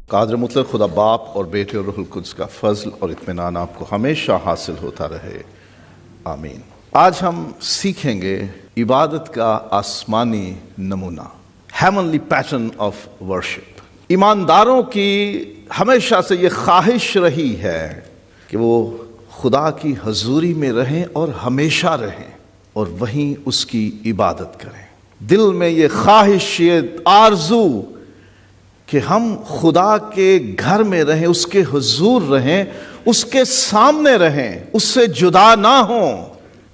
قادر مطلق خدا باپ اور بیٹے اور روح القدس کا فضل اور اطمینان آپ کو ہمیشہ حاصل ہوتا رہے، آمین۔ آج ہم سیکھیں گے عبادت کا آسمانی نمونہ، ہیونلی پیٹرن آف ورشپ۔ ایمانداروں کی ہمیشہ سے یہ خواہش رہی ہے کہ وہ خدا کی حضوری میں رہیں اور ہمیشہ رہیں اور وہیں اس کی عبادت کریں۔ دل میں یہ خواہش، یہ آرزو کہ ہم خدا کے گھر میں رہیں، اس کے حضور رہیں، اس کے سامنے رہیں، اس سے جدا نہ ہوں۔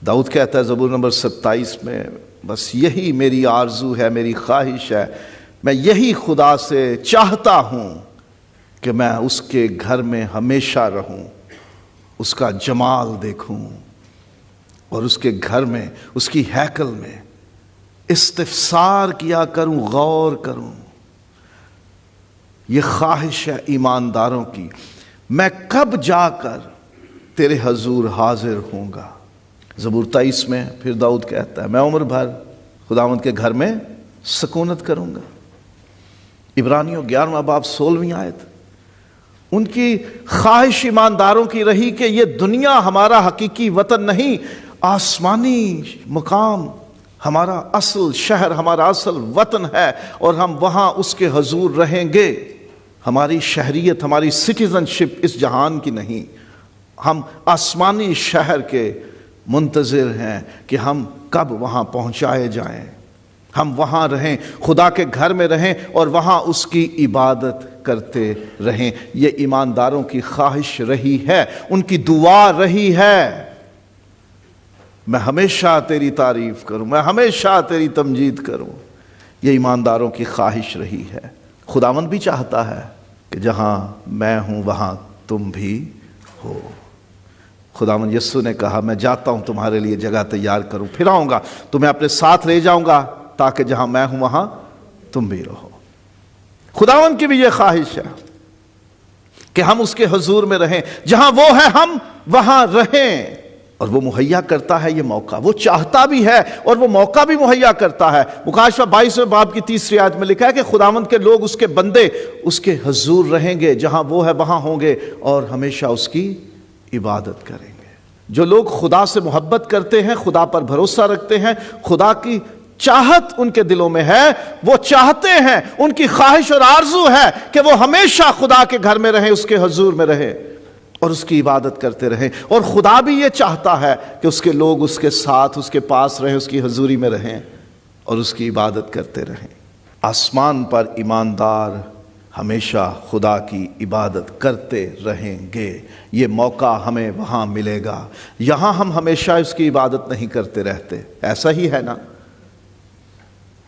داؤد کہتا ہے زبور نمبر 27 میں، بس یہی میری آرزو ہے، میری خواہش ہے، میں یہی خدا سے چاہتا ہوں کہ میں اس کے گھر میں ہمیشہ رہوں، اس کا جمال دیکھوں اور اس کے گھر میں، اس کی ہیکل میں استفسار کیا کروں، غور کروں۔ یہ خواہش ہے ایمانداروں کی، میں کب جا کر تیرے حضور حاضر ہوں گا۔ زبور 23 میں پھر داؤد کہتا ہے، میں عمر بھر خداوند کے گھر میں سکونت کروں گا۔ عبرانیوں 11واں باب 16ویں آیت، ان کی خواہش ایمانداروں کی رہی کہ یہ دنیا ہمارا حقیقی وطن نہیں، آسمانی مقام ہمارا اصل شہر، ہمارا اصل وطن ہے اور ہم وہاں اس کے حضور رہیں گے۔ ہماری شہریت، ہماری سٹیزن شپ اس جہان کی نہیں، ہم آسمانی شہر کے منتظر ہیں کہ ہم کب وہاں پہنچائے جائیں، ہم وہاں رہیں، خدا کے گھر میں رہیں اور وہاں اس کی عبادت کرتے رہیں۔ یہ ایمانداروں کی خواہش رہی ہے، ان کی دعا رہی ہے، میں ہمیشہ تیری تعریف کروں، میں ہمیشہ تیری تمجید کروں۔ یہ ایمانداروں کی خواہش رہی ہے۔ خداوند بھی چاہتا ہے کہ جہاں میں ہوں وہاں تم بھی ہو۔ خداوند یسوع نے کہا، میں جاتا ہوں تمہارے لیے جگہ تیار کروں، پھر آؤں گا، تمہیں اپنے ساتھ لے جاؤں گا تاکہ جہاں میں ہوں وہاں تم بھی رہو۔ خداوند کی بھی یہ خواہش ہے کہ ہم اس کے حضور میں رہیں، جہاں وہ ہے ہم وہاں رہیں، اور وہ مہیا کرتا ہے یہ موقع، وہ چاہتا بھی ہے اور وہ موقع بھی مہیا کرتا ہے۔ مکاشفہ 22 باب کی 3 آیت میں لکھا ہے کہ خداوند کے لوگ، اس کے بندے اس کے حضور رہیں گے، جہاں وہ ہے وہاں ہوں گے اور ہمیشہ اس کی عبادت کریں گے۔ جو لوگ خدا سے محبت کرتے ہیں، خدا پر بھروسہ رکھتے ہیں، خدا کی چاہت ان کے دلوں میں ہے، وہ چاہتے ہیں، ان کی خواہش اور آرزو ہے کہ وہ ہمیشہ خدا کے گھر میں رہیں، اس کے حضور میں رہیں اور اس کی عبادت کرتے رہیں۔ اور خدا بھی یہ چاہتا ہے کہ اس کے لوگ اس کے ساتھ، اس کے پاس رہیں، اس کی حضوری میں رہیں اور اس کی عبادت کرتے رہیں۔ آسمان پر ایماندار ہمیشہ خدا کی عبادت کرتے رہیں گے۔ یہ موقع ہمیں وہاں ملے گا۔ یہاں ہم ہمیشہ اس کی عبادت نہیں کرتے رہتے، ایسا ہی ہے نا؟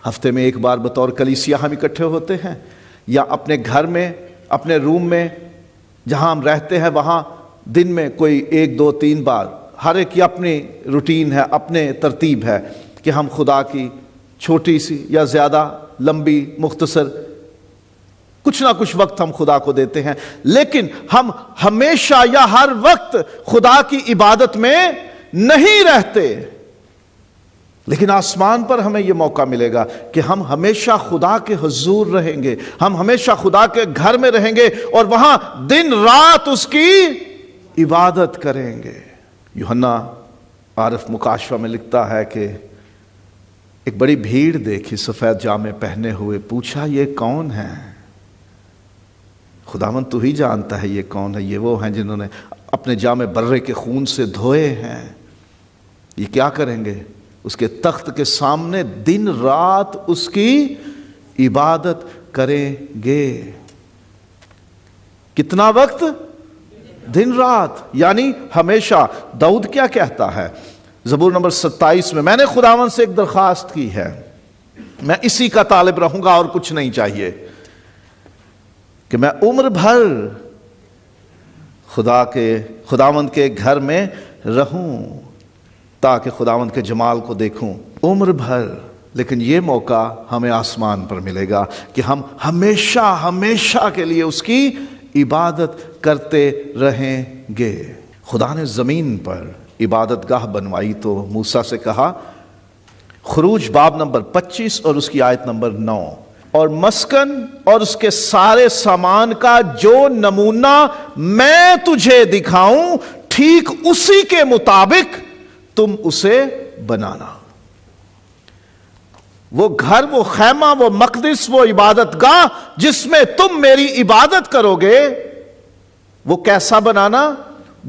ہفتے میں ایک بار بطور کلیسیا ہم اکٹھے ہوتے ہیں، یا اپنے گھر میں، اپنے روم میں جہاں ہم رہتے ہیں وہاں دن میں کوئی 1 2 3 بار، ہر ایک کی اپنی روٹین ہے، اپنے ترتیب ہے کہ ہم خدا کی چھوٹی سی یا زیادہ لمبی مختصر کچھ نہ کچھ وقت ہم خدا کو دیتے ہیں، لیکن ہم ہمیشہ یا ہر وقت خدا کی عبادت میں نہیں رہتے۔ لیکن آسمان پر ہمیں یہ موقع ملے گا کہ ہم ہمیشہ خدا کے حضور رہیں گے، ہم ہمیشہ خدا کے گھر میں رہیں گے اور وہاں دن رات اس کی عبادت کریں گے۔ یوحنا عارف مکاشفہ میں لکھتا ہے کہ ایک بڑی بھیڑ دیکھی سفید جامے پہنے ہوئے، پوچھا یہ کون ہیں؟ خداوند تو ہی جانتا ہے یہ کون ہے، یہ وہ ہیں جنہوں نے اپنے جامے برے کے خون سے دھوئے ہیں۔ یہ کیا کریں گے؟ اس کے تخت کے سامنے دن رات اس کی عبادت کریں گے۔ کتنا وقت؟ دن رات، یعنی ہمیشہ۔ داؤد کیا کہتا ہے زبور نمبر 27 میں نے خداوند سے ایک درخواست کی ہے، میں اسی کا طالب رہوں گا اور کچھ نہیں چاہیے، کہ میں عمر بھر خداوند کے گھر میں رہوں تاکہ خداوند کے جمال کو دیکھوں عمر بھر۔ لیکن یہ موقع ہمیں آسمان پر ملے گا کہ ہم ہمیشہ کے لیے اس کی عبادت کرتے رہیں گے۔ خدا نے زمین پر عبادت گاہ بنوائی تو موسیٰ سے کہا، خروج باب نمبر 25 اور اس کی آیت نمبر 9، اور مسکن اور اس کے سارے سامان کا جو نمونہ میں تجھے دکھاؤں ٹھیک اسی کے مطابق تم اسے بنانا۔ وہ گھر، وہ خیمہ، وہ مقدس، وہ عبادت گاہ جس میں تم میری عبادت کرو گے، وہ کیسا بنانا؟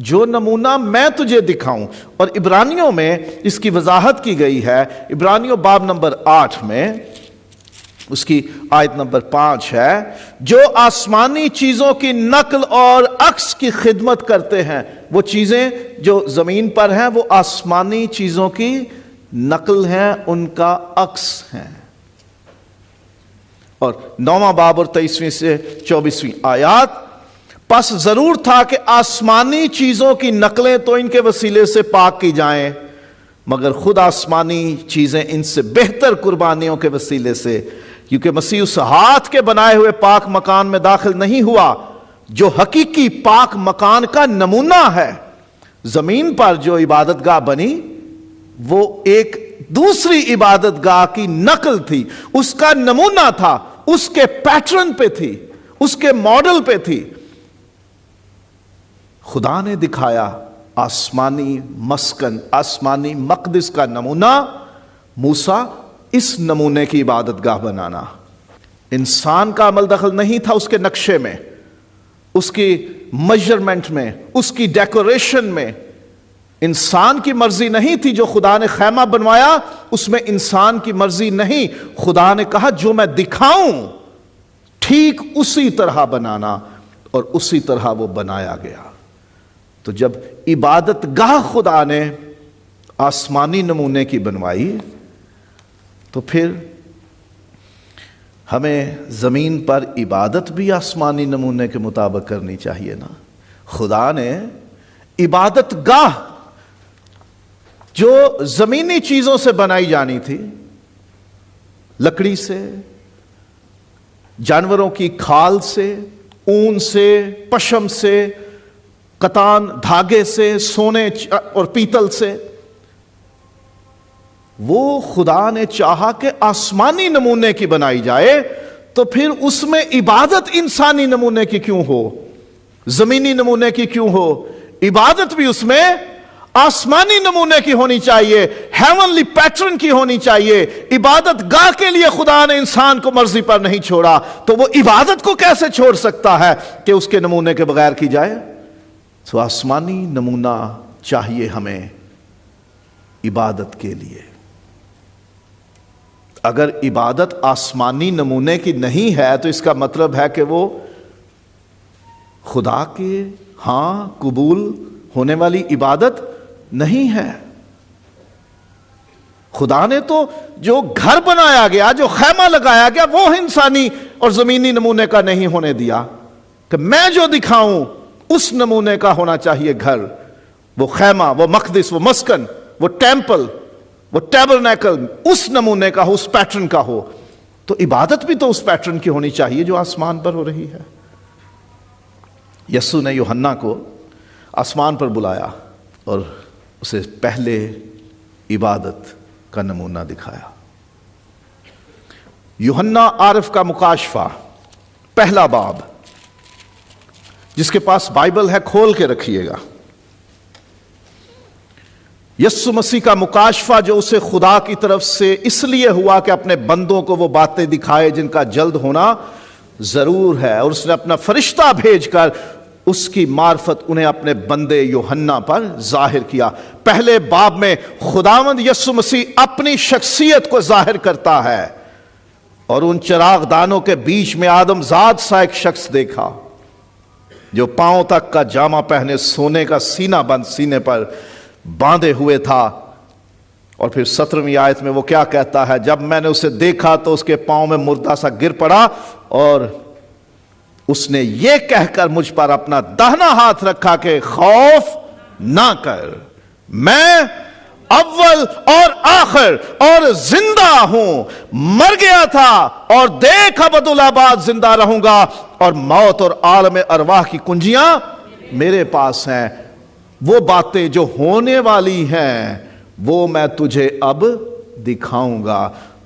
جو نمونہ میں تجھے دکھاؤں۔ اور عبرانیوں میں اس کی وضاحت کی گئی ہے، عبرانیوں باب نمبر 8 میں اس کی آیت نمبر 5 ہے، جو آسمانی چیزوں کی نقل اور عکس کی خدمت کرتے ہیں۔ وہ چیزیں جو زمین پر ہیں وہ آسمانی چیزوں کی نقل ہیں، ان کا عکس ہیں۔ اور 9واں باب اور 23ویں سے 24ویں آیات، پس ضرور تھا کہ آسمانی چیزوں کی نقلیں تو ان کے وسیلے سے پاک کی جائیں، مگر خود آسمانی چیزیں ان سے بہتر قربانیوں کے وسیلے سے، کیونکہ مسیح اس ہاتھ کے بنائے ہوئے پاک مکان میں داخل نہیں ہوا جو حقیقی پاک مکان کا نمونہ ہے۔ زمین پر جو عبادت گاہ بنی وہ ایک دوسری عبادت گاہ کی نقل تھی، اس کا نمونہ تھا، اس کے پیٹرن پہ تھی، اس کے ماڈل پہ تھی۔ خدا نے دکھایا آسمانی مسکن، آسمانی مقدس کا نمونہ، موسیٰ اس نمونے کی عبادت گاہ بنانا۔ انسان کا عمل دخل نہیں تھا اس کے نقشے میں، اس کی میجرمنٹ میں، اس کی ڈیکوریشن میں۔ انسان کی مرضی نہیں تھی جو خدا نے خیمہ بنوایا، اس میں انسان کی مرضی نہیں۔ خدا نے کہا جو میں دکھاؤں ٹھیک اسی طرح بنانا، اور اسی طرح وہ بنایا گیا۔ تو جب عبادت گاہ خدا نے آسمانی نمونے کی بنوائی تو پھر ہمیں زمین پر عبادت بھی آسمانی نمونے کے مطابق کرنی چاہیے نا۔ خدا نے عبادت گاہ جو زمینی چیزوں سے بنائی جانی تھی، لکڑی سے، جانوروں کی کھال سے، اون سے، پشم سے، کتان دھاگے سے، سونے اور پیتل سے، وہ خدا نے چاہا کہ آسمانی نمونے کی بنائی جائے، تو پھر اس میں عبادت انسانی نمونے کی کیوں ہو، زمینی نمونے کی کیوں ہو؟ عبادت بھی اس میں آسمانی نمونے کی ہونی چاہیے، ہیونلی پیٹرن کی ہونی چاہیے۔ عبادت گاہ کے لیے خدا نے انسان کو مرضی پر نہیں چھوڑا، تو وہ عبادت کو کیسے چھوڑ سکتا ہے کہ اس کے نمونے کے بغیر کی جائے؟ تو آسمانی نمونہ چاہیے ہمیں عبادت کے لیے۔ اگر عبادت آسمانی نمونے کی نہیں ہے تو اس کا مطلب ہے کہ وہ خدا کے ہاں قبول ہونے والی عبادت نہیں ہے۔ خدا نے تو جو گھر بنایا گیا، جو خیمہ لگایا گیا، وہ انسانی اور زمینی نمونے کا نہیں ہونے دیا کہ میں جو دکھاؤں اس نمونے کا ہونا چاہیے گھر، وہ خیمہ، وہ مقدس، وہ مسکن، وہ ٹیمپل، وہ ٹیبرنیکل اس نمونے کا ہو، اس پیٹرن کا ہو۔ تو عبادت بھی تو اس پیٹرن کی ہونی چاہیے جو آسمان پر ہو رہی ہے۔ یسوع نے یوحنا کو آسمان پر بلایا اور اسے پہلے عبادت کا نمونہ دکھایا۔ یوحنا عارف کا مکاشفہ، پہلا باب، جس کے پاس بائبل ہے کھول کے رکھیے گا۔ یسوع مسیح کا مکاشفہ جو اسے خدا کی طرف سے اس لیے ہوا کہ اپنے بندوں کو وہ باتیں دکھائے جن کا جلد ہونا ضرور ہے، اور اس نے اپنا فرشتہ بھیج کر اس کی معرفت انہیں اپنے بندے یوحنا پر ظاہر کیا۔ پہلے باب میں خداوند یسوع مسیح اپنی شخصیت کو ظاہر کرتا ہے، اور ان چراغ دانوں کے بیچ میں آدم ذات سا ایک شخص دیکھا جو پاؤں تک کا جامہ پہنے سونے کا سینہ بند سینے پر باندھے ہوئے تھا۔ اور پھر 17ویں آیت میں وہ کیا کہتا ہے؟ جب میں نے اسے دیکھا تو اس کے پاؤں میں مردہ سا گر پڑا، اور اس نے یہ کہہ کر مجھ پر اپنا داہنا ہاتھ رکھا کہ خوف نہ کر، میں اول اور آخر اور زندہ ہوں، مر گیا تھا اور دیکھ ابدالآباد زندہ رہوں گا، اور موت اور عالم ارواح کی کنجیاں میرے پاس ہیں۔ وہ باتیں جو ہونے والی ہیں وہ میں تجھے اب دکھاؤں گا۔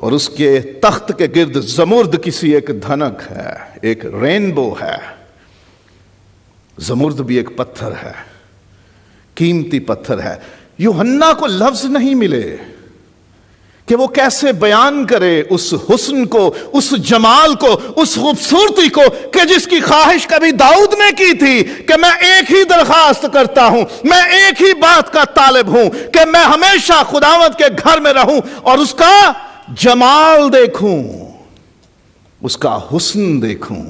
اور اس کے تخت کے گرد زمرد کسی ایک دھنک ہے، ایک رینبو ہے۔ زمرد بھی ایک پتھر ہے، قیمتی پتھر ہے۔ یوحنا کو لفظ نہیں ملے کہ وہ کیسے بیان کرے اس حسن کو، اس جمال کو، اس خوبصورتی کو کہ جس کی خواہش کبھی داؤد نے کی تھی کہ میں ایک ہی درخواست کرتا ہوں، میں ایک ہی بات کا طالب ہوں کہ میں ہمیشہ خداوند کے گھر میں رہوں اور اس کا جمال دیکھوں، اس کا حسن دیکھوں۔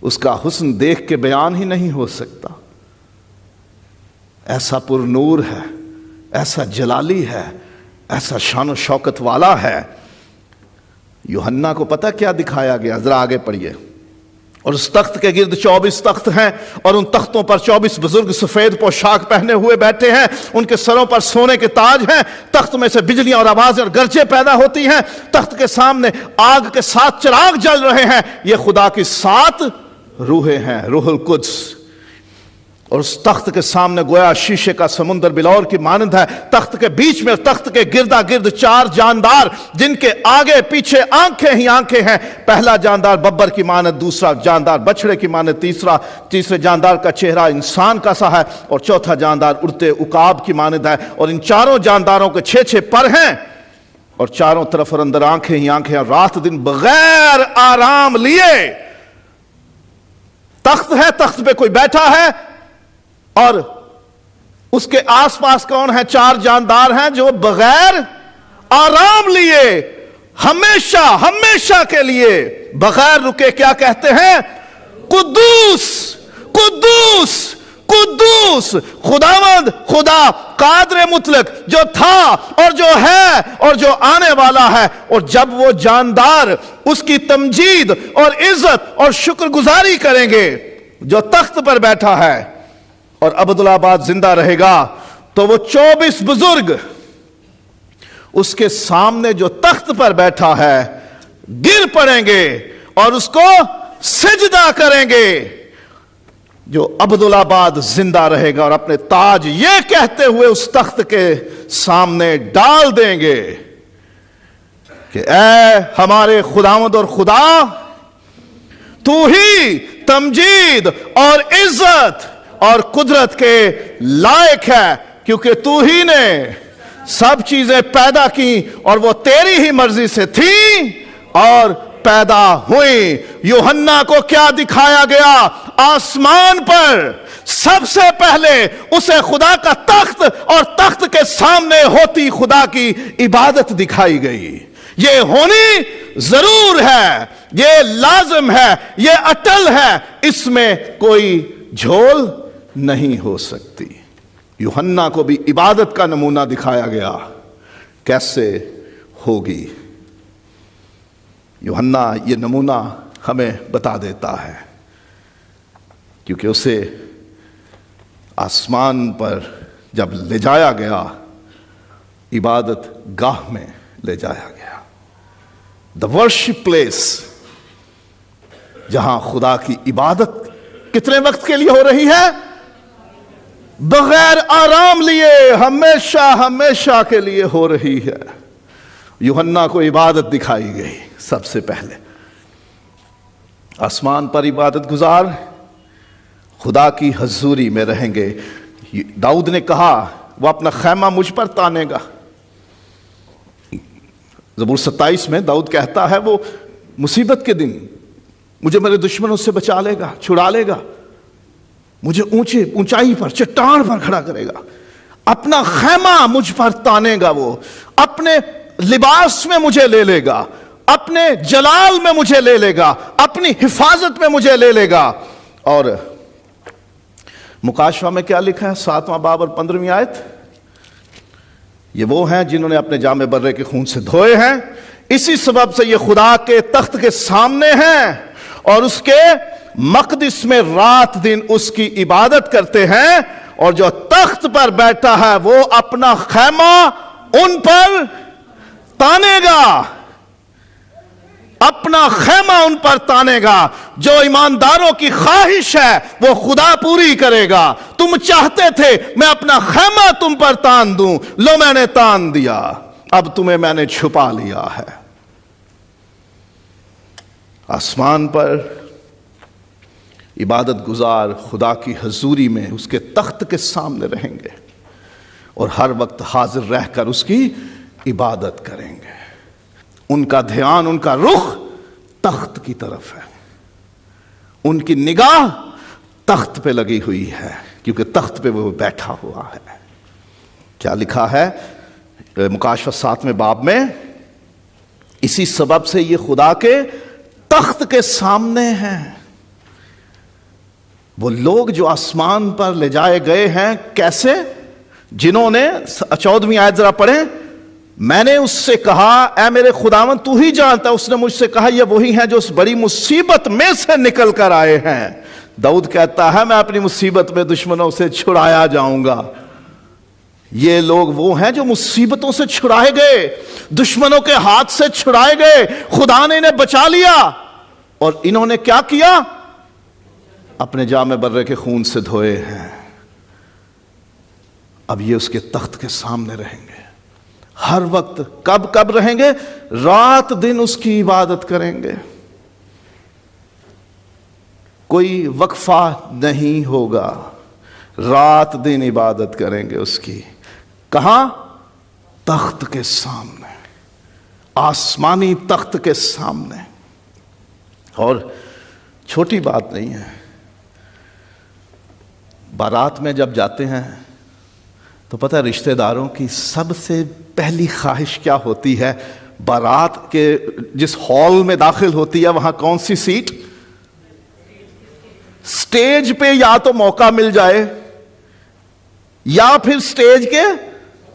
اس کا حسن دیکھ کے بیان ہی نہیں ہو سکتا، ایسا پر نور ہے، ایسا جلالی ہے، ایسا شان و شوکت والا ہے۔ یوحنا کو پتہ کیا دکھایا گیا؟ ذرا آگے پڑھیے۔ اور اس تخت کے گرد 24 تخت ہیں، اور ان تختوں پر 24 بزرگ سفید پوشاک پہنے ہوئے بیٹھے ہیں، ان کے سروں پر سونے کے تاج ہیں، تخت میں سے بجلیاں اور آوازیں اور گرجیں پیدا ہوتی ہیں، تخت کے سامنے آگ کے 7 چراغ جل رہے ہیں، یہ خدا کی 7 روحیں ہیں، روح القدس۔ اور اس تخت کے سامنے گویا شیشے کا سمندر بلور کی مانند ہے، تخت کے بیچ میں اور تخت کے گردا گرد 4 جاندار، جن کے آگے پیچھے آنکھیں ہی آنکھیں ہیں۔ پہلا جاندار ببر کی مانند، دوسرا جاندار بچڑے کی مانند، تیسرے جاندار کا چہرہ انسان کا سا ہے، اور چوتھا جاندار اڑتے عقاب کی مانند ہے۔ اور ان چاروں جانداروں کے 6 پر ہیں، اور چاروں طرف اور اندر آنکھیں ہی آنکھیں، اور رات دن بغیر آرام لیے تخت ہے، تخت پہ کوئی بیٹھا ہے، اور اس کے آس پاس کون ہے؟ 4 جاندار ہیں جو بغیر آرام لیے ہمیشہ ہمیشہ کے لیے بغیر رکے کیا کہتے ہیں؟ قدوس قدوس قدوس خداوند، خدا قادر مطلق، جو تھا اور جو ہے اور جو آنے والا ہے۔ اور جب وہ جاندار اس کی تمجید اور عزت اور شکر گزاری کریں گے جو تخت پر بیٹھا ہے اور ابدالآباد زندہ رہے گا، تو وہ 24 بزرگ اس کے سامنے جو تخت پر بیٹھا ہے گر پڑیں گے اور اس کو سجدہ کریں گے، جو ابدالآباد زندہ رہے گا، اور اپنے تاج یہ کہتے ہوئے اس تخت کے سامنے ڈال دیں گے کہ اے ہمارے خداوند اور خدا، تو ہی تمجید اور عزت اور قدرت کے لائق ہے، کیونکہ تو ہی نے سب چیزیں پیدا کی اور وہ تیری ہی مرضی سے تھیں اور پیدا ہوئی۔ یوحنا کو کیا دکھایا گیا؟ آسمان پر سب سے پہلے اسے خدا کا تخت اور تخت کے سامنے ہوتی خدا کی عبادت دکھائی گئی۔ یہ ہونی ضرور ہے، یہ لازم ہے، یہ اٹل ہے، اس میں کوئی جھول نہیں ہو سکتی۔ یوحنا کو بھی عبادت کا نمونہ دکھایا گیا، کیسے ہوگی۔ یوحنا یہ نمونہ ہمیں بتا دیتا ہے، کیونکہ اسے آسمان پر جب لے جایا گیا، عبادت گاہ میں لے جایا گیا، the worship place، جہاں خدا کی عبادت کتنے وقت کے لیے ہو رہی ہے؟ بغیر آرام لیے ہمیشہ ہمیشہ کے لیے ہو رہی ہے۔ یوحنا کو عبادت دکھائی گئی، سب سے پہلے آسمان پر عبادت گزار خدا کی حضوری میں رہیں گے۔ داؤد نے کہا وہ اپنا خیمہ مجھ پر تانے گا۔ زبور 27 میں داؤد کہتا ہے وہ مصیبت کے دن مجھے میرے دشمنوں سے بچا لے گا، چھڑا لے گا، مجھے اونچائی پر چٹان پر کھڑا کرے گا، اپنا خیمہ مجھ پر تانے گا، وہ اپنے لباس میں مجھے لے لے گا، اپنے جلال میں مجھے لے لے گا، اپنی حفاظت میں مجھے لے لے گا۔ اور مکاشفہ میں کیا لکھا ہے؟ 7واں باب اور 15ویں آیت، یہ وہ ہیں جنہوں نے اپنے جامے برے کے خون سے دھوئے ہیں، اسی سبب سے یہ خدا کے تخت کے سامنے ہیں اور اس کے مقدس میں رات دن اس کی عبادت کرتے ہیں، اور جو تخت پر بیٹھا ہے وہ اپنا خیمہ ان پر تانے گا، اپنا خیمہ ان پر تانے گا۔ جو ایمانداروں کی خواہش ہے وہ خدا پوری کرے گا۔ تم چاہتے تھے میں اپنا خیمہ تم پر تان دوں، لو میں نے تان دیا، اب تمہیں میں نے چھپا لیا ہے۔ آسمان پر عبادت گزار خدا کی حضوری میں اس کے تخت کے سامنے رہیں گے اور ہر وقت حاضر رہ کر اس کی عبادت کریں گے. ان کا دھیان، ان کا رخ تخت کی طرف ہے، ان کی نگاہ تخت پہ لگی ہوئی ہے، کیونکہ تخت پہ وہ بیٹھا ہوا ہے. کیا لکھا ہے مکاشفہ 7ویں باب میں؟ اسی سبب سے یہ خدا کے تخت کے سامنے ہیں. وہ لوگ جو آسمان پر لے جائے گئے ہیں، کیسے؟ جنہوں نے 14ویں آیت ذرا پڑھیں. میں نے اس سے کہا اے میرے خداوند تو ہی جانتا. اس نے مجھ سے کہا یہ وہی ہیں جو اس بڑی مصیبت میں سے نکل کر آئے ہیں. داؤد کہتا ہے میں اپنی مصیبت میں دشمنوں سے چھڑایا جاؤں گا. یہ لوگ وہ ہیں جو مصیبتوں سے چھڑائے گئے، دشمنوں کے ہاتھ سے چھڑائے گئے. خدا نے انہیں بچا لیا اور انہوں نے کیا کیا؟ اپنے جامے برے کے خون سے دھوئے ہیں. اب یہ اس کے تخت کے سامنے رہیں گے ہر وقت. کب رہیں گے؟ رات دن اس کی عبادت کریں گے. کوئی وقفہ نہیں ہوگا، رات دن عبادت کریں گے اس کی. کہاں؟ تخت کے سامنے، آسمانی تخت کے سامنے. اور چھوٹی بات نہیں ہے. بارات میں جب جاتے ہیں تو پتہ ہے رشتہ داروں کی سب سے پہلی خواہش کیا ہوتی ہے؟ بارات کے جس ہال میں داخل ہوتی ہے وہاں کون سی سیٹ؟ سٹیج پہ یا تو موقع مل جائے یا پھر سٹیج کے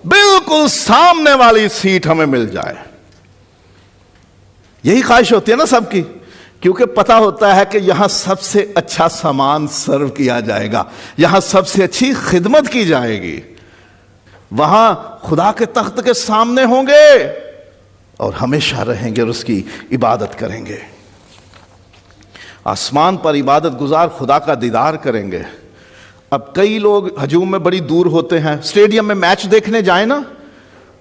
بالکل سامنے والی سیٹ ہمیں مل جائے. یہی خواہش ہوتی ہے نا سب کی، کیونکہ پتہ ہوتا ہے کہ یہاں سب سے اچھا سامان سرو کیا جائے گا، یہاں سب سے اچھی خدمت کی جائے گی. وہاں خدا کے تخت کے سامنے ہوں گے اور ہمیشہ رہیں گے اور اس کی عبادت کریں گے. آسمان پر عبادت گزار خدا کا دیدار کریں گے. اب کئی لوگ ہجوم میں بڑی دور ہوتے ہیں، اسٹیڈیم میں میچ دیکھنے جائیں نا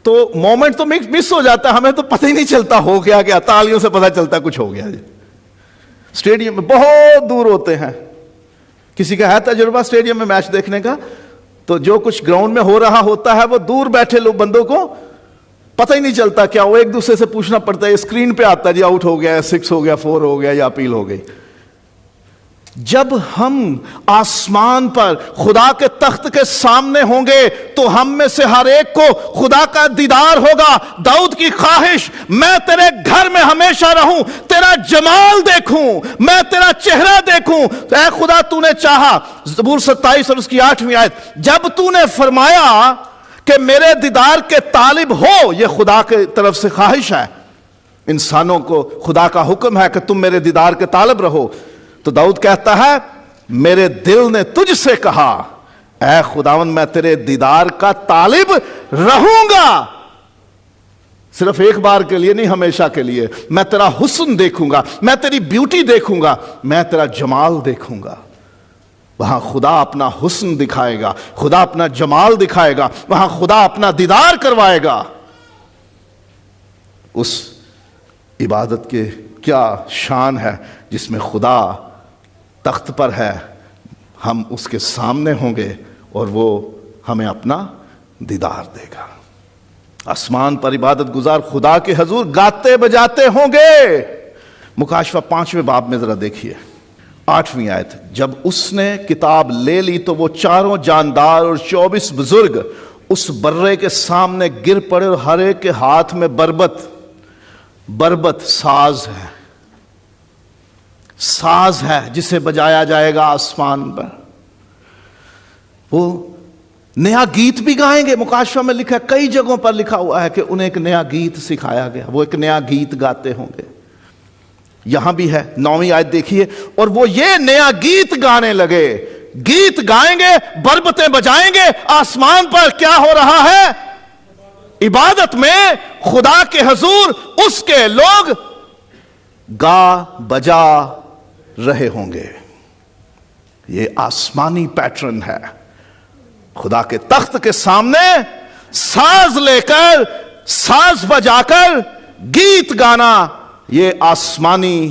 تو مومنٹ تو مس ہو جاتا ہے، ہمیں تو پتہ ہی نہیں چلتا ہو گیا، تالیوں سے پتہ چلتا کچھ ہو گیا. اسٹیڈیم میں بہت دور ہوتے ہیں. کسی کا ہے تجربہ اسٹیڈیم میں میچ دیکھنے کا؟ تو جو کچھ گراؤنڈ میں ہو رہا ہوتا ہے وہ دور بیٹھے لوگ بندوں کو پتہ ہی نہیں چلتا. کیا وہ ایک دوسرے سے پوچھنا پڑتا ہے، اسکرین پہ آتا ہے جی آؤٹ ہو گیا، 6 ہو گیا، 4 ہو گیا یا اپیل ہو گئی. جب ہم آسمان پر خدا کے تخت کے سامنے ہوں گے تو ہم میں سے ہر ایک کو خدا کا دیدار ہوگا. داؤد کی خواہش، میں تیرے گھر میں ہمیشہ رہوں، تیرا جمال دیکھوں، میں تیرا چہرہ دیکھوں. اے خدا تو نے چاہا. زبور 27 اور اس کی 8ویں آیت، جب تو نے فرمایا کہ میرے دیدار کے طالب ہو. یہ خدا کے طرف سے خواہش ہے، انسانوں کو خدا کا حکم ہے کہ تم میرے دیدار کے طالب رہو. تو داؤد کہتا ہے میرے دل نے تجھ سے کہا اے خداوند میں تیرے دیدار کا طالب رہوں گا. صرف ایک بار کے لیے نہیں، ہمیشہ کے لیے. میں تیرا حسن دیکھوں گا، میں تیری بیوٹی دیکھوں گا، میں تیرا جمال دیکھوں گا. وہاں خدا اپنا حسن دکھائے گا، خدا اپنا جمال دکھائے گا، وہاں خدا اپنا دیدار کروائے گا. اس عبادت کے کیا شان ہے جس میں خدا تخت پر ہے، ہم اس کے سامنے ہوں گے اور وہ ہمیں اپنا دیدار دے گا. آسمان پر عبادت گزار خدا کے حضور گاتے بجاتے ہوں گے. مکاشفہ 5ویں باب میں ذرا دیکھیے 8ویں آیت. جب اس نے کتاب لے لی تو وہ 4 جاندار اور 24 بزرگ اس برے کے سامنے گر پڑے اور ہر ایک کے ہاتھ میں بربت ساز ہے. ساز ہے جسے بجایا جائے گا آسمان پر. وہ نیا گیت بھی گائیں گے. مکاشفہ میں لکھا ہے، کئی جگہوں پر لکھا ہوا ہے کہ انہیں ایک نیا گیت سکھایا گیا، وہ ایک نیا گیت گاتے ہوں گے. یہاں بھی ہے 9ویں آیت دیکھیے. اور وہ یہ نیا گیت گانے لگے. گیت گائیں گے، بربتیں بجائیں گے. آسمان پر کیا ہو رہا ہے؟ عبادت میں خدا کے حضور اس کے لوگ گا بجا رہے ہوں گے. یہ آسمانی پیٹرن ہے. خدا کے تخت کے سامنے ساز لے کر، ساز بجا کر گیت گانا، یہ آسمانی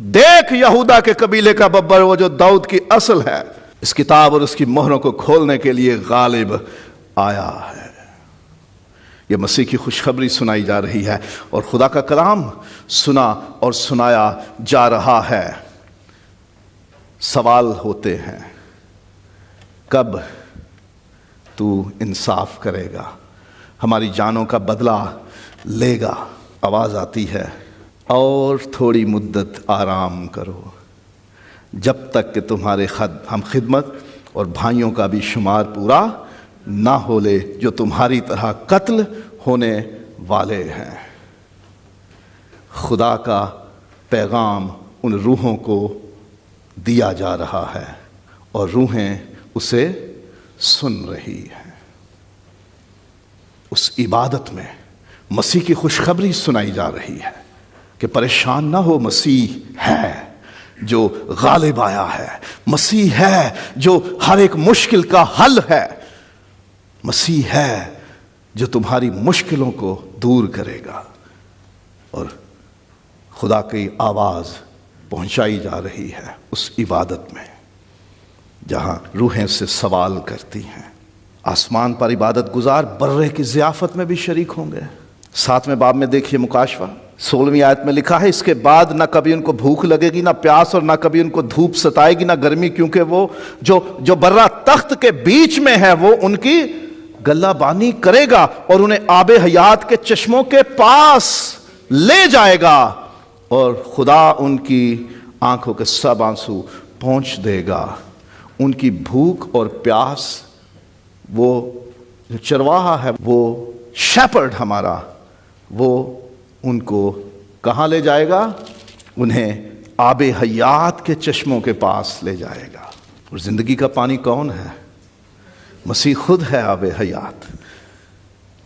دیکھ یہودا کے قبیلے کا ببر، وہ جو داؤد کی اصل ہے، اس کتاب اور اس کی مہروں کو کھولنے کے لیے غالب آیا ہے۔ یہ مسیح کی خوشخبری سنائی جا رہی ہے اور خدا کا کلام سنا اور سنایا جا رہا ہے۔ سوال ہوتے ہیں، کب تو انصاف کرے گا، ہماری جانوں کا بدلہ لے گا؟ آواز آتی ہے، اور تھوڑی مدت آرام کرو، جب تک کہ تمہارے ہم خدمت اور بھائیوں کا بھی شمار پورا نہ ہو لے جو تمہاری طرح قتل ہونے والے ہیں۔ خدا کا پیغام ان روحوں کو دیا جا رہا ہے اور روحیں اسے سن رہی ہیں۔ اس عبادت میں مسیح کی خوشخبری سنائی جا رہی ہے کہ پریشان نہ ہو، مسیح ہے جو غالب آیا ہے، مسیح ہے جو ہر ایک مشکل کا حل ہے، مسیح ہے جو تمہاری مشکلوں کو دور کرے گا۔ اور خدا کی آواز پہنچائی جا رہی ہے اس عبادت میں جہاں روحیں سے سوال کرتی ہیں۔ آسمان پر عبادت گزار برے کی ضیافت میں بھی شریک ہوں گے۔ 7ویں باب میں دیکھیے مکاشفہ 16ویں آیت میں لکھا ہے، اس کے بعد نہ کبھی ان کو بھوک لگے گی، نہ پیاس، اور نہ کبھی ان کو دھوپ ستائے گی، نہ گرمی، کیونکہ وہ جو برہ تخت کے بیچ میں ہے وہ ان کی گلہ بانی کرے گا اور انہیں آب حیات کے چشموں کے پاس لے جائے گا، اور خدا ان کی آنکھوں کے سب آنسو پونچھ دے گا۔ ان کی بھوک اور پیاس، وہ جو چرواہا ہے، وہ شیپرڈ ہمارا، وہ ان کو کہاں لے جائے گا؟ انہیں آب حیات کے چشموں کے پاس لے جائے گا۔ اور زندگی کا پانی کون ہے؟ مسیح خود ہے آب حیات۔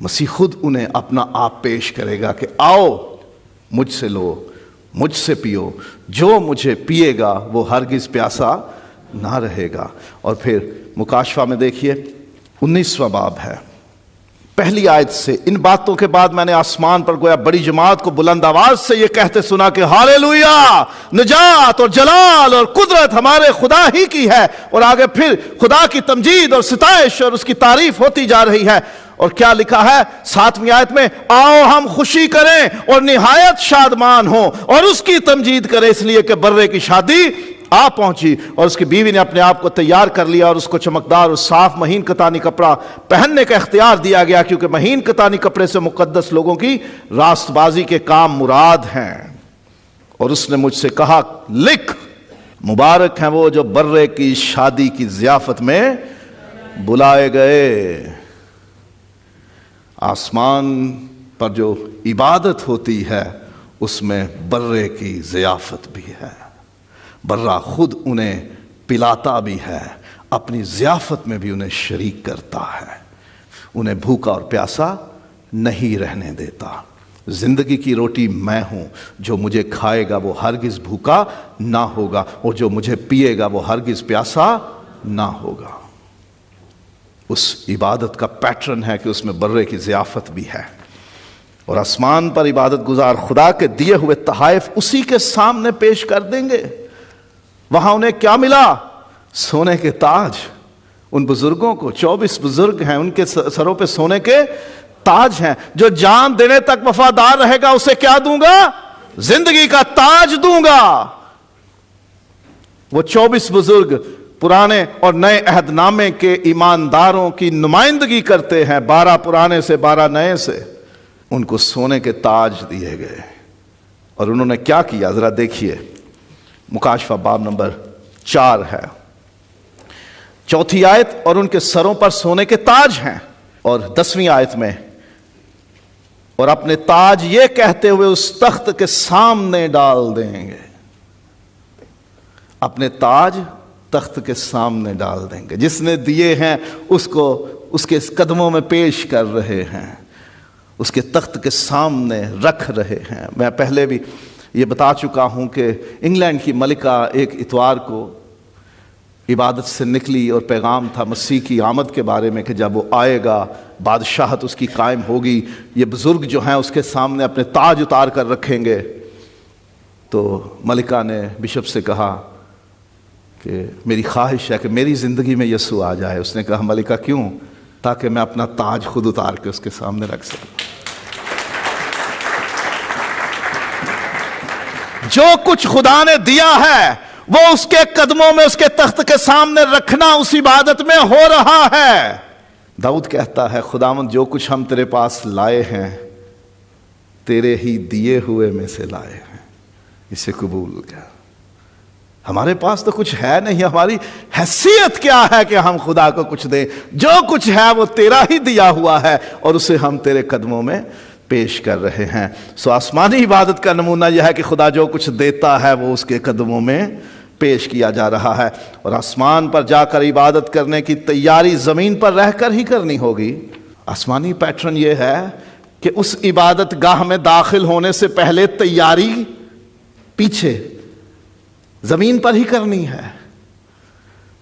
مسیح خود انہیں اپنا آپ پیش کرے گا کہ آؤ مجھ سے لو، مجھ سے پیو، جو مجھے پیے گا وہ ہرگز پیاسا نہ رہے گا۔ اور پھر مکاشفہ میں دیکھیے 19واں باب ہے، پہلی آیت سے، ان باتوں کے بعد میں نے آسمان پر گویا بڑی جماعت کو بلند آواز سے یہ کہتے سنا کہ ہالےلویا، نجات اور جلال اور قدرت ہمارے خدا ہی کی ہے۔ اور آگے پھر خدا کی تمجید اور ستائش اور اس کی تعریف ہوتی جا رہی ہے۔ اور کیا لکھا ہے 7ویں آیت میں؟ آؤ ہم خوشی کریں اور نہایت شادمان ہوں اور اس کی تمجید کریں، اس لیے کہ برے کی شادی آ پہنچی اور اس کی بیوی نے اپنے آپ کو تیار کر لیا، اور اس کو چمکدار اور صاف مہین کتانی کپڑا پہننے کا اختیار دیا گیا، کیونکہ مہین کتانی کپڑے سے مقدس لوگوں کی راست بازی کے کام مراد ہیں۔ اور اس نے مجھ سے کہا، لکھ، مبارک ہیں وہ جو برے کی شادی کی ضیافت میں بلائے گئے۔ آسمان پر جو عبادت ہوتی ہے اس میں برے کی ضیافت بھی ہے، برہ خود انہیں پلاتا بھی ہے، اپنی ضیافت میں بھی انہیں شریک کرتا ہے، انہیں بھوکا اور پیاسا نہیں رہنے دیتا۔ زندگی کی روٹی میں ہوں، جو مجھے کھائے گا وہ ہرگز بھوکا نہ ہوگا، اور جو مجھے پیے گا وہ ہرگز پیاسا نہ ہوگا۔ اس عبادت کا پیٹرن ہے کہ اس میں برے کی ضیافت بھی ہے۔ اور آسمان پر عبادت گزار خدا کے دیے ہوئے تحائف اسی کے سامنے پیش کر دیں گے۔ وہاں انہیں کیا ملا؟ سونے کے تاج۔ ان بزرگوں کو 24 بزرگ ہیں، ان کے سروں پہ سونے کے تاج ہیں۔ جو جان دینے تک وفادار رہے گا اسے کیا دوں گا؟ زندگی کا تاج دوں گا۔ وہ 24 بزرگ پرانے اور نئے عہد نامے کے ایمانداروں کی نمائندگی کرتے ہیں، 12 پرانے سے 12 نئے سے۔ ان کو سونے کے تاج دیے گئے، اور انہوں نے کیا کیا؟ ذرا دیکھیے، مکاشفہ باب نمبر 4 ہے، 4تھی آیت، اور ان کے سروں پر سونے کے تاج ہیں۔ اور 10ویں آیت میں، اور اپنے تاج یہ کہتے ہوئے اس تخت کے سامنے ڈال دیں گے۔ اپنے تاج تخت کے سامنے ڈال دیں گے، جس نے دیے ہیں اس کو اس کے قدموں میں پیش کر رہے ہیں، اس کے تخت کے سامنے رکھ رہے ہیں۔ میں پہلے بھی یہ بتا چکا ہوں کہ انگلینڈ کی ملکہ ایک اتوار کو عبادت سے نکلی اور پیغام تھا مسیح کی آمد کے بارے میں کہ جب وہ آئے گا بادشاہت اس کی قائم ہوگی، یہ بزرگ جو ہیں اس کے سامنے اپنے تاج اتار کر رکھیں گے۔ تو ملکہ نے بشپ سے کہا کہ میری خواہش ہے کہ میری زندگی میں یسوع آ جائے۔ اس نے کہا ملکہ کیوں؟ تاکہ میں اپنا تاج خود اتار کے اس کے سامنے رکھ سکوں۔ جو کچھ خدا نے دیا ہے وہ اس کے قدموں میں، اس کے تخت کے سامنے رکھنا اس عبادت میں ہو رہا ہے۔ داؤد کہتا ہے خداوند جو کچھ ہم تیرے پاس لائے ہیں تیرے ہی دیے ہوئے میں سے لائے ہیں، اسے قبول کر۔ ہمارے پاس تو کچھ ہے نہیں، ہماری حیثیت کیا ہے کہ ہم خدا کو کچھ دیں؟ جو کچھ ہے وہ تیرا ہی دیا ہوا ہے اور اسے ہم تیرے قدموں میں پیش کر رہے ہیں۔ سو آسمانی عبادت کا نمونہ یہ ہے کہ خدا جو کچھ دیتا ہے وہ اس کے قدموں میں پیش کیا جا رہا ہے، اور آسمان پر جا کر عبادت کرنے کی تیاری زمین پر رہ کر ہی کرنی ہوگی۔ آسمانی پیٹرن یہ ہے کہ اس عبادت گاہ میں داخل ہونے سے پہلے تیاری پیچھے زمین پر ہی کرنی ہے۔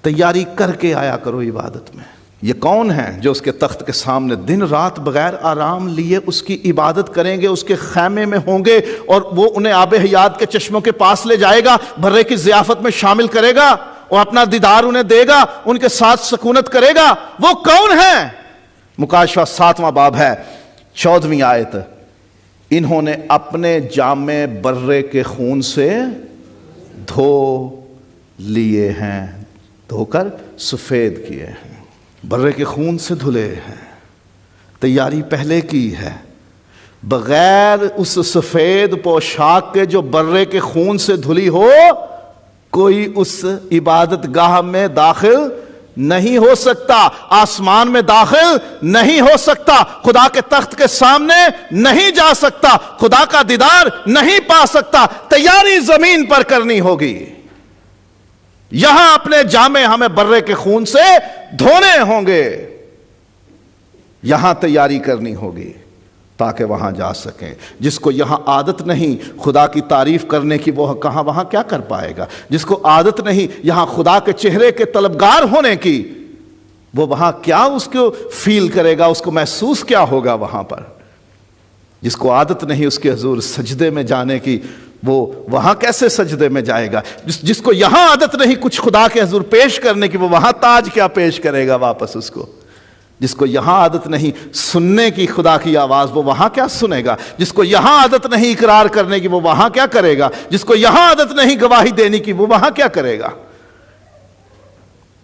تیاری کر کے آیا کرو عبادت میں۔ یہ کون ہیں جو اس کے تخت کے سامنے دن رات بغیر آرام لیے اس کی عبادت کریں گے، اس کے خیمے میں ہوں گے، اور وہ انہیں آب حیات کے چشموں کے پاس لے جائے گا، بھرے کی ضیافت میں شامل کرے گا اور اپنا دیدار انہیں دے گا، ان کے ساتھ سکونت کرے گا؟ وہ کون ہیں؟ مکاشفہ 7واں باب ہے 14ویں آیت۔ انہوں نے اپنے جامے برے کے خون سے دھو لیے ہیں، دھو کر سفید کیے ہیں، برے کے خون سے دھلے ہیں۔ تیاری پہلے کی ہے، بغیر اس سفید پوشاک کے جو برے کے خون سے دھلی ہو کوئی اس عبادت گاہ میں داخل نہیں ہو سکتا، آسمان میں داخل نہیں ہو سکتا، خدا کے تخت کے سامنے نہیں جا سکتا، خدا کا دیدار نہیں پا سکتا۔ تیاری زمین پر کرنی ہوگی۔ یہاں اپنے جامے ہمیں برے کے خون سے دھونے ہوں گے، یہاں تیاری کرنی ہوگی تاکہ وہاں جا سکیں۔ جس کو یہاں عادت نہیں خدا کی تعریف کرنے کی وہ کہاں وہاں کیا کر پائے گا؟ جس کو عادت نہیں یہاں خدا کے چہرے کے طلبگار ہونے کی وہ وہاں کیا اس کو فیل کرے گا، اس کو محسوس کیا ہوگا وہاں پر؟ جس کو عادت نہیں اس کے حضور سجدے میں جانے کی وہ وہاں کیسے سجدے میں جائے گا؟ جس کو یہاں عادت نہیں کچھ خدا کے حضور پیش کرنے کی وہ وہاں تاج کیا پیش کرے گا واپس اس کو؟ جس کو یہاں عادت نہیں سننے کی خدا کی آواز وہ وہاں کیا سنے گا؟ جس کو یہاں عادت نہیں اقرار کرنے کی وہ وہاں کیا کرے گا؟ جس کو یہاں عادت نہیں گواہی دینے کی وہ وہاں کیا کرے گا؟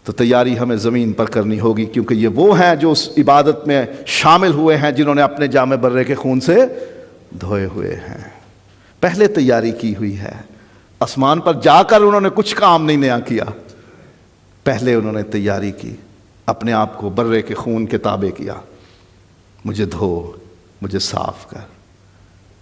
تو تیاری ہمیں زمین پر کرنی ہوگی، کیونکہ یہ وہ ہیں جو اس عبادت میں شامل ہوئے ہیں جنہوں نے اپنے جامے برے کے خون سے دھوئے ہوئے ہیں۔ پہلے تیاری کی ہوئی ہے، آسمان پر جا کر انہوں نے کچھ کام نہیں نیا کیا، پہلے انہوں نے تیاری کی، اپنے آپ کو برے کے خون کے تابع کیا۔ مجھے دھو، مجھے صاف کر،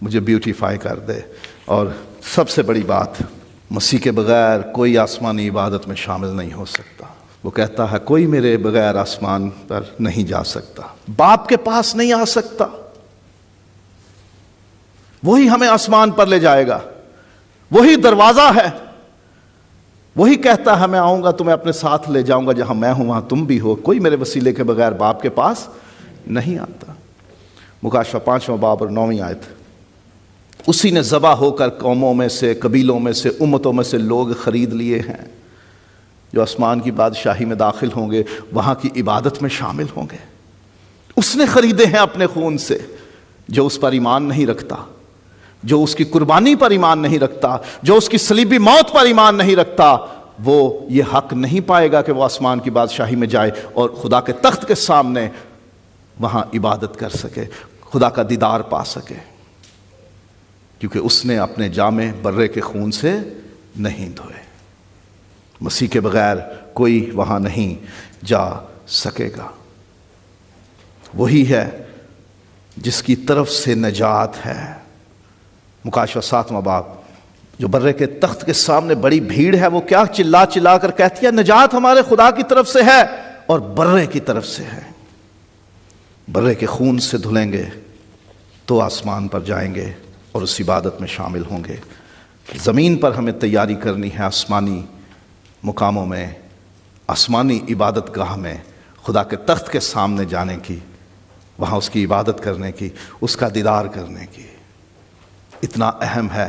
مجھے بیوٹیفائی کر دے۔ اور سب سے بڑی بات، مسیح کے بغیر کوئی آسمانی عبادت میں شامل نہیں ہو سکتا۔ وہ کہتا ہے کوئی میرے بغیر آسمان پر نہیں جا سکتا، باپ کے پاس نہیں آ سکتا، وہی ہمیں آسمان پر لے جائے گا، وہی دروازہ ہے، وہی کہتا ہے میں آؤں گا تمہیں اپنے ساتھ لے جاؤں گا، جہاں میں ہوں وہاں تم بھی ہو، کوئی میرے وسیلے کے بغیر باپ کے پاس نہیں آتا۔ مکاشفہ 5واں باب اور 9ویں آیت۔ اسی نے ذبح ہو کر قوموں میں سے، قبیلوں میں سے، امتوں میں سے لوگ خرید لیے ہیں جو آسمان کی بادشاہی میں داخل ہوں گے، وہاں کی عبادت میں شامل ہوں گے۔ اس نے خریدے ہیں اپنے خون سے۔ جو اس پر ایمان نہیں رکھتا، جو اس کی قربانی پر ایمان نہیں رکھتا، جو اس کی صلیبی موت پر ایمان نہیں رکھتا، وہ یہ حق نہیں پائے گا کہ وہ آسمان کی بادشاہی میں جائے اور خدا کے تخت کے سامنے وہاں عبادت کر سکے، خدا کا دیدار پا سکے، کیونکہ اس نے اپنے جامے برے کے خون سے نہیں دھوئے۔ مسیح کے بغیر کوئی وہاں نہیں جا سکے گا۔ وہی ہے جس کی طرف سے نجات ہے۔ مکاشفہ 7واں باب۔ جو برے کے تخت کے سامنے بڑی بھیڑ ہے وہ کیا چلا چلا کر کہتی ہے نجات ہمارے خدا کی طرف سے ہے اور برے کی طرف سے ہے۔ برے کے خون سے دھلیں گے تو آسمان پر جائیں گے اور اس عبادت میں شامل ہوں گے۔ زمین پر ہمیں تیاری کرنی ہے آسمانی مقاموں میں، آسمانی عبادت گاہ میں، خدا کے تخت کے سامنے جانے کی، وہاں اس کی عبادت کرنے کی، اس کا دیدار کرنے کی۔ اتنا اہم ہے